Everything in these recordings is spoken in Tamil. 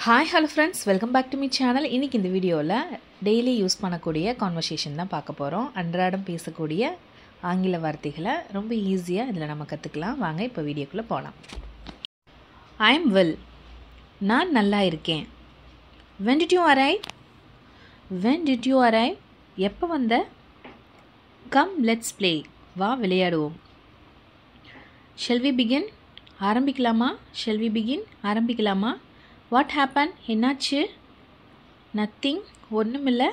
Hi, hello friends, welcome back to my channel. இன்னைக்கு இந்த வீடியோவில் டெய்லி யூஸ் பண்ணக்கூடிய கான்வர்சேஷன் தான் பார்க்க போகிறோம். அன்றாடம் பேசக்கூடிய ஆங்கில வார்த்தைகளை ரொம்ப ஈஸியாக இதில் நம்ம கற்றுக்கலாம். வாங்க இப்போ வீடியோக்குள்ளே போகலாம். I am well. நான் நல்லா இருக்கேன். When did you arrive? When did you arrive? எப்போ வந்த? Come, let's play. வா விளையாடுவோம். Shall we begin? ஆரம்பிக்கலாமா? Shall we begin? ஆரம்பிக்கலாமா? What happened? என்னாச்சு? Nothing. ஒன்றுமில்லை.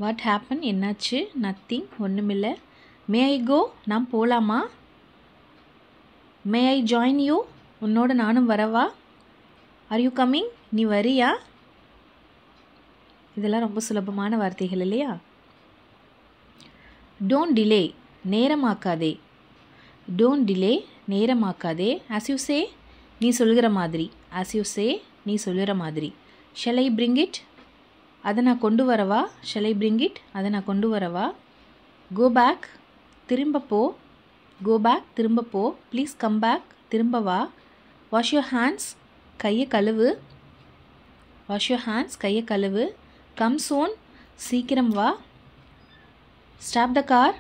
What happened? என்னாச்சு? Nothing. ஒன்றுமில்லை. May I go? நாம் போகலாமா? May I join you? உன்னோட நானும் வரவா? Are you coming? நீ வரியா? இதெல்லாம் ரொம்ப சுலபமான வார்த்தைகள் இல்லையா? Don't delay. நேரமாக்காதே. Don't delay. நேரமாக்காதே. As you say. நீ சொல்கிற மாதிரி. As you say. நீ சொல்கிற மாதிரி. Shall I bring it? அதை நான் கொண்டு வரவா? Shall I bring it? அதை நான் கொண்டு வரவா? Go back. திரும்ப போ. Go back. திரும்ப போ. Please come back. திரும்ப வா. Wash your hands. கையை கழுவு. Wash your hands. கையை கழுவு. Come soon. சீக்கிரம் வா. Stop the car.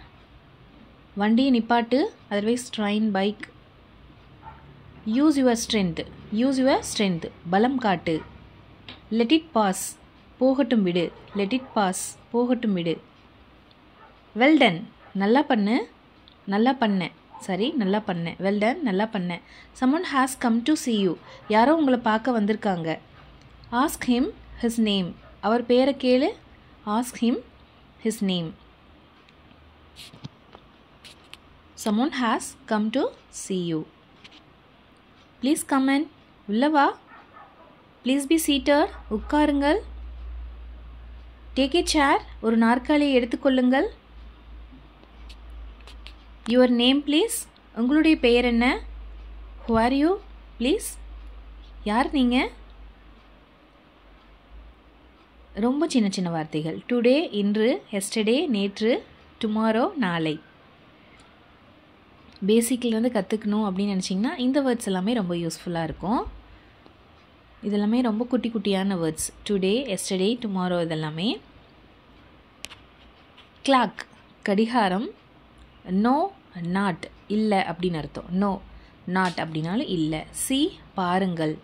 வண்டியை நிப்பாட்டு. Otherwise train, bike. Use your strength. Use your strength. பலம் காட்டு. Let it pass. போகட்டும் விடு. Let it pass. போகட்டும் விடு. Well done. நல்லா பண்ணு. நல்லா பண்ண. சரி நல்லா பண்ண. Well done. நல்லா பண்ண. Someone has come to see you. யாரோ உங்களை பார்க்க வந்திருக்காங்க. Ask him his name. அவர் பெயரை கேளு. Ask him his name. Someone has come to see you. Please come in. உள்ள வா. Please be seated. உட்காருங்கள். Take a chair. ஒரு நாற்காலியை எடுத்துக்கொள்ளுங்கள். Your name please. உங்களுடைய பெயர் என்ன? Who are you? Please. யார் நீங்க? ரொம்ப சின்ன சின்ன வார்த்தைகள். Today இன்று, yesterday நேற்று, tomorrow நாளை. பேசிக்லேருந்து கற்றுக்கணும் அப்படின்னு நினச்சிங்கன்னா இந்த வேர்ட்ஸ் எல்லாமே ரொம்ப யூஸ்ஃபுல்லாக இருக்கும். இதெல்லாமே ரொம்ப குட்டி குட்டியான வேர்ட்ஸ். டுடே, எஸ்டர்டே, டுமாரோ இதெல்லாமே. கிளாக் கடிகாரம். நோ நாட் இல்லை அப்படின்னு அர்த்தம். நோ நாட் அப்படின்னாலும் இல்லை. சி பாருங்கள்.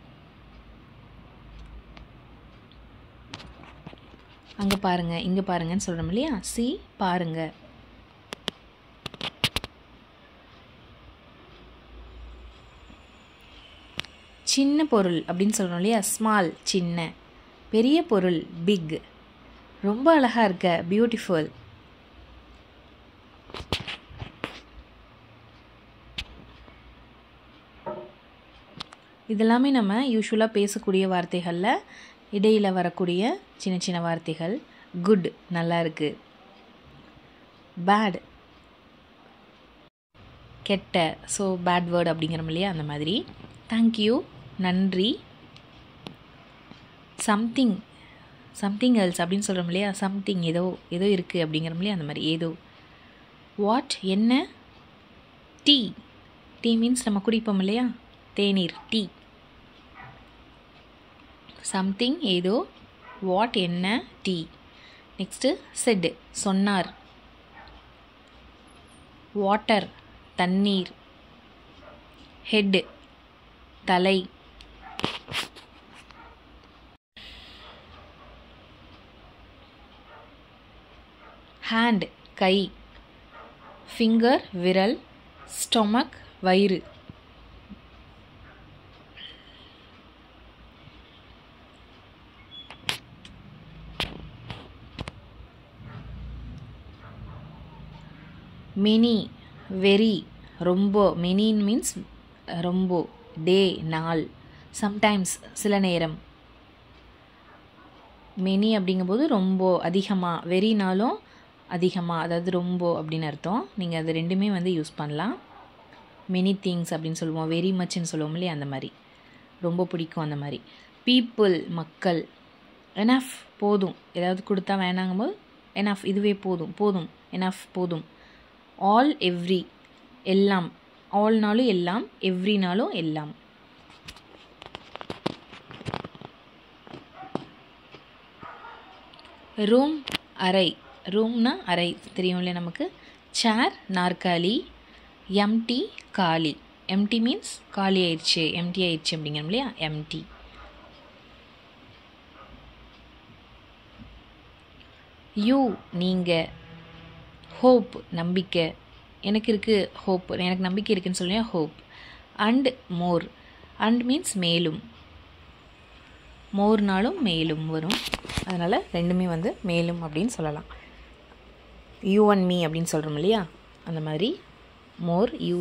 அங்கே பாருங்கள் இங்கே பாருங்கன்னு சொல்கிறோம் இல்லையா? சி பாருங்கள். சின்ன பொருள் அப்படின்னு சொல்கிறோம் இல்லையா? ஸ்மால் சின்ன. பெரிய பொருள் பிக். ரொம்ப அழகாக இருக்க பியூட்டிஃபுல். இதெல்லாமே நம்ம யூஸ்வலாக பேசக்கூடிய வார்த்தைகளில் இடையில் வரக்கூடிய சின்ன சின்ன வார்த்தைகள். குட் நல்லா இருக்கு. பேட் கெட்ட. ஸோ பேட் வேர்ட் அப்படிங்கிறோம் இல்லையா? அந்த மாதிரி. தேங்க்யூ நன்றி. சம்திங் சம்திங் எல்ஸ் அப்படின்னு சொல்கிறோம் இல்லையா? சம்திங் ஏதோ ஏதோ இருக்குது அப்படிங்கிறோம் இல்லையா? அந்த மாதிரி ஏதோ. வாட் என்ன? டீ. டீ மீன்ஸ் நம்ம குடிப்போம் இல்லையா? தேநீர் டீ. சம்திங் ஏதோ. வாட் என்ன? டீ. நெக்ஸ்ட்டு செட் சொன்னார். வாட்டர் தண்ணீர். ஹெட் தலை. ஹேண்ட் கை. ஃபிங்கர் விரல். ஸ்டொமக் வயிறு. மெனி வெரி ரொம்ப. மெனி மீன்ஸ் ரொம்ப. டே நாள். சம்டைம்ஸ் சில நேரம். மெனி அப்படிங்கும்போது ரொம்ப அதிகமாக. வெரினாலும் அதிகமாக, அதாவது ரொம்ப அப்படின்னு அர்த்தம். நீங்கள் அது ரெண்டுமே வந்து யூஸ் பண்ணலாம். மெனி திங்ஸ் அப்படின்னு சொல்லுவோம். வெரி மச்ன்னு சொல்லுவோம் இல்லையா? அந்த மாதிரி. ரொம்ப பிடிக்கும் அந்த மாதிரி. பீப்புள் மக்கள். எனஃப் போதும். ஏதாவது கொடுத்தா வேணாங்கும்போது எனஃப் இதுவே போதும். போதும் எனஃப் போதும். ஆல் எவ்ரி எல்லாம். ஆல்னாலும் எல்லாம், எவ்ரினாலும் எல்லாம். ரூம் அறை, ரூம்னா அறை தெரியும் இல்லையா நமக்கு. சேர் நாற்காலி, எம்டி காலி. எம்டி மீன்ஸ் காலி ஆயிடுச்சு, எம்டி ஆயிடுச்சு அப்படிங்கிறோம் இல்லையா, எம்டி. யூ நீங்கள், ஹோப் நம்பிக்கை, எனக்கு இருக்குது ஹோப், எனக்கு நம்பிக்கை இருக்குதுன்னு சொல்லியா hope. And more, and means மேலும், மோர்னாலும் மேலும் வரும், அதனால் ரெண்டுமே வந்து மேலும் அப்படின்னு சொல்லலாம். யூ அண்ட் மீ அப்படின்னு சொல்கிறோம் இல்லையா, அந்த மாதிரி மோர் யூ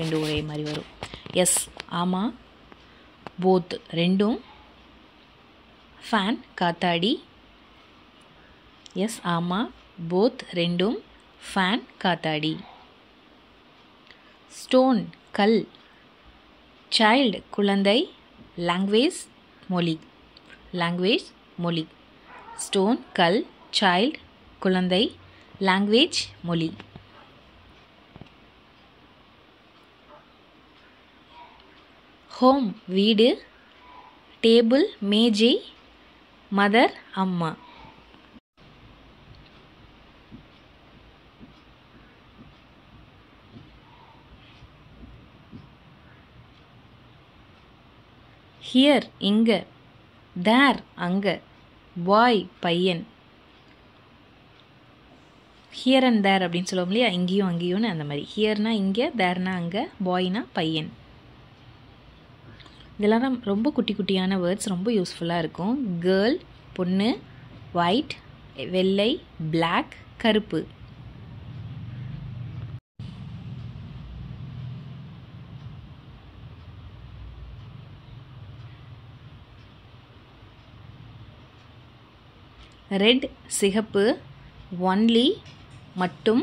ரெண்டு ஒரே மாதிரி வரும். எஸ் ஆமாம், போத் ரெண்டும், ஃபேன் காத்தாடி. எஸ் ஆமாம், போத் ரெண்டும், ஃபேன் காத்தாடி. ஸ்டோன் கல், சைல்டு குழந்தை, லாங்குவேஜ் மொழி, லாங்குவேஜ் மொழி. ஸ்டோன் கல், சைல்டு குழந்தை, லாங்குவேஜ் மொழி. ஹோம் வீடு, டேபிள் மேஜை, மதர் அம்மா. ஹியர் இங்க, தேர் அங்க, பாய் பையன். ஹியர் அண்ட் தேர் அப்படின்னு சொல்லுவோம் இல்லையா, இங்கேயும் அங்கேயும்னு அந்த மாதிரி. ஹியர்னா இங்கே, தேர்னா அங்கே, பாய்னா பையன். இதெல்லாம் ரொம்ப குட்டி குட்டியான வேர்ட்ஸ், ரொம்ப யூஸ்ஃபுல்லாக இருக்கும். கேர்ள் பொண்ணு, ஒயிட் வெள்ளை, பிளாக் கருப்பு. ரெட் சிகப்பு, ஒன்லி மட்டும்,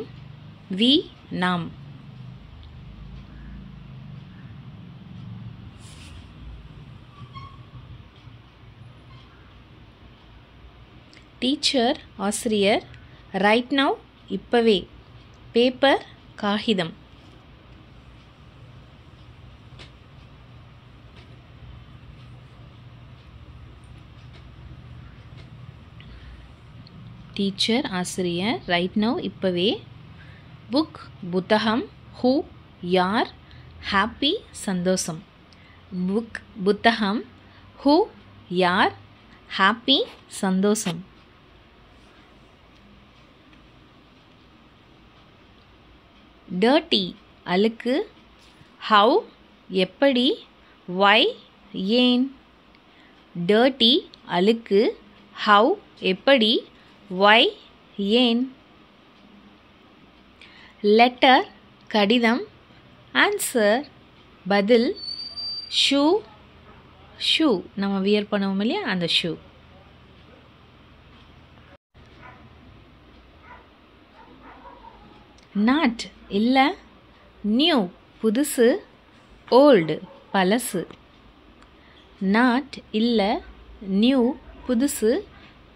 வி நாம். டீச்சர் ஆசிரியர், ரைட் நவ் இப்பவே, பேப்பர் காகிதம். டீச்சர் ஆசிரியர், ரைட் நவ் இப்பவே. புக் புத்தகம், ஹூ யார், ஹாப்பி சந்தோஷம். புக் புத்தகம், ஹூ யார், ஹாப்பி சந்தோஷம். டர்ட்டி அழுக்கு, ஹவ் எப்படி, ஒய் ஏன். டர்ட்டி அழுக்கு, ஹவ் எப்படி, ஒய் ஏன். லெட்டர் கடிதம், ஆன்சர் பதில், ஷூ ஷூ நம்ம வியர் பண்ணுவோம் இல்லையா அந்த ஷூ. நாட் இல்லை, நியூ புதுசு, ஓல்டு பழசு. நாட் இல்லை, நியூ புதுசு,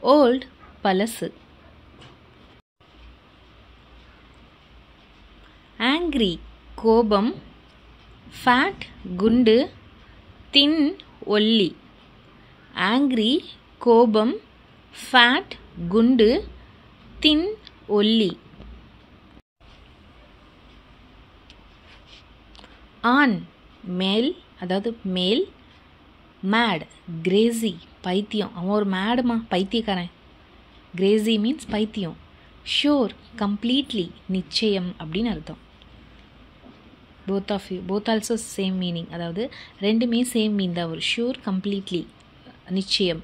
ஓல்டு பழசு. ஆங்க்ரி கோபம், ஃபேட் குண்டு, தின் ஒல்லி. ஆங்க்ரி கோபம், ஃபேட் குண்டு, தின் ஒல்லி. ஆண் மேல், அதாவது மேல். மேட் கிரேசி பைத்தியம், அவன் ஒரு மேடுமா பைத்தியக்காரன். கிரேசி மீன்ஸ் பைத்தியம். ஷோர் கம்ப்ளீட்லி நிச்சயம் அப்படின்னு அர்த்தம். போத் ஆல்சோ சேம் மீனிங், அதாவது ரெண்டுமே சேம் மீன் தான் வரும். ஷூர் கம்ப்ளீட்லி நிச்சயம்.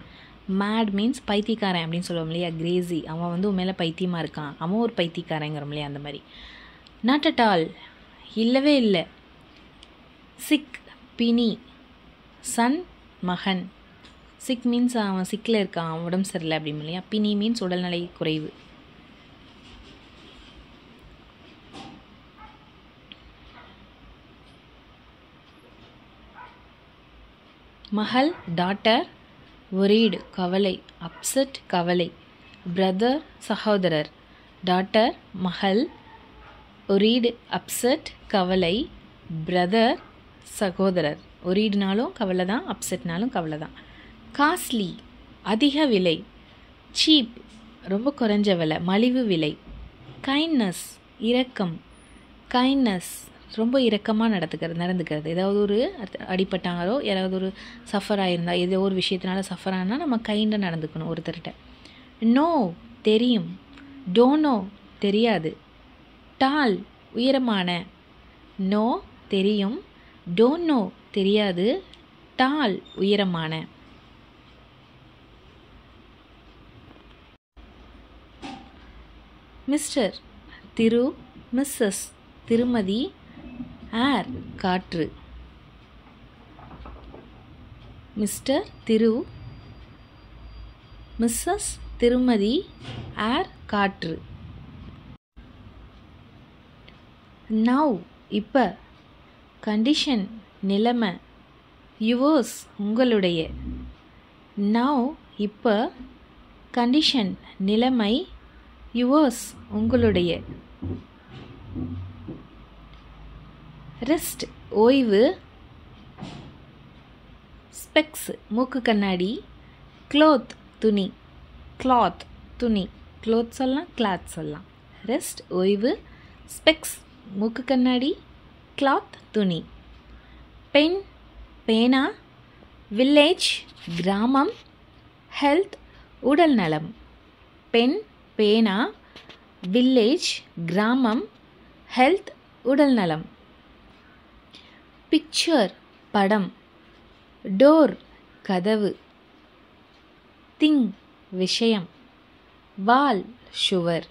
மேட் மீன்ஸ் பைத்தியக்காரன் அப்படின்னு சொல்லுவோம் இல்லையா. கிரேசி அவன் வந்து உன் மேலே பைத்தியமாக இருக்கான், அவன் ஒரு பைத்தியக்காரங்கிறோம் இல்லையா அந்த மாதிரி. நாட் அட் ஆல் இல்லவே இல்லை. சிக் பினி, சன் மகன். சிக் மீன்ஸ் அவன் சிக்கில் இருக்கான், உடம்பு சரியில்லை அப்படின்னு இல்லையா. பினி மீன்ஸ் உடல்நிலை குறைவு. மகள் டாட்டர், ஒரீடு கவலை, அப்செட் கவலை. பிரதர் சகோதரர். டாட்டர் மகள், ஒரீடு அப்செட் கவலை, பிரதர் சகோதரர். ஒரீடுனாலும் கவலை தான், அப்செட்னாலும் கவலை தான். காஸ்ட்லி அதிக விலை. சீப் ரொம்ப குறைஞ்ச விலை, மலிவு விலை. கைண்ட்னஸ் இரக்கம். கைண்ட்னஸ் ரொம்ப இரக்கமாக நடந்துக்கிறது. ஏதாவது ஒரு அடிப்பட்டாங்களோ, யாராவது ஒரு சஃபர் ஆகிருந்தால், ஏதோ ஒரு விஷயத்தினால சஃபர் ஆனால் நம்ம கைண்டாக நடந்துக்கணும் ஒருத்தர்கிட்ட. நோ தெரியும். டோனோ தெரியாது. டால் உயரமான. நோ தெரியும். டோனோ தெரியாது. டால் உயரமான. மிஸ்டர் திரு. மிஸ்ஸஸ் திருமதி. ஏர் காற்று. மிஸ்டர் திரு. மிஸ்ஸஸ் திருமதி. ஏர் காற்று. நவ் இப்ப. கண்டிஷன் நிலைமை. யுவர்ஸ் உங்களுடைய. நவ் இப்ப. கண்டிஷன் நிலைமை. யுவர்ஸ் உங்களுடைய. ரெஸ்ட் ஓய்வு. ஸ்பெக்ஸ் மூக்கு கண்ணாடி. க்ளோத் துணி. கிளாத் துணி. க்ளோத் சொல்லலாம், கிளாத் சொல்லலாம். ரெஸ்ட் ஓய்வு. ஸ்பெக்ஸ் மூக்கு கண்ணாடி. கிளாத் துணி. பென் பேனா. வில்லேஜ் கிராமம். ஹெல்த் உடல் நலம். பென் பேனா. வில்லேஜ் கிராமம். ஹெல்த் உடல் நலம். பிக்சர் படம். டோர் கதவு. திங் விஷயம். வால் சுவர்.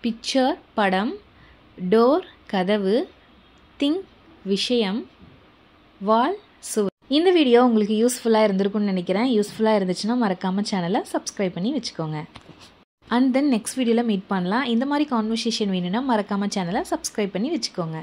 பிக்சர் படம். டோர் கதவு. திங் விஷயம். வால் சுவர். இந்த வீடியோ உங்களுக்கு யூஸ்ஃபுல்லாக இருந்திருக்கும்னு நினைக்கிறேன். யூஸ்ஃபுல்லாக இருந்துச்சுன்னா மறக்காமல் சேனலை சப்ஸ்கிரைப் பண்ணி வச்சுக்கோங்க. அண்ட் தென் நெக்ஸ்ட் வீடியோவில் மீட் பண்ணலாம். இந்த மாதிரி கான்வர்சேஷன் வேணும்னா மறக்காமல் சேனலை சப்ஸ்கிரைப் பண்ணி வச்சுக்கோங்க.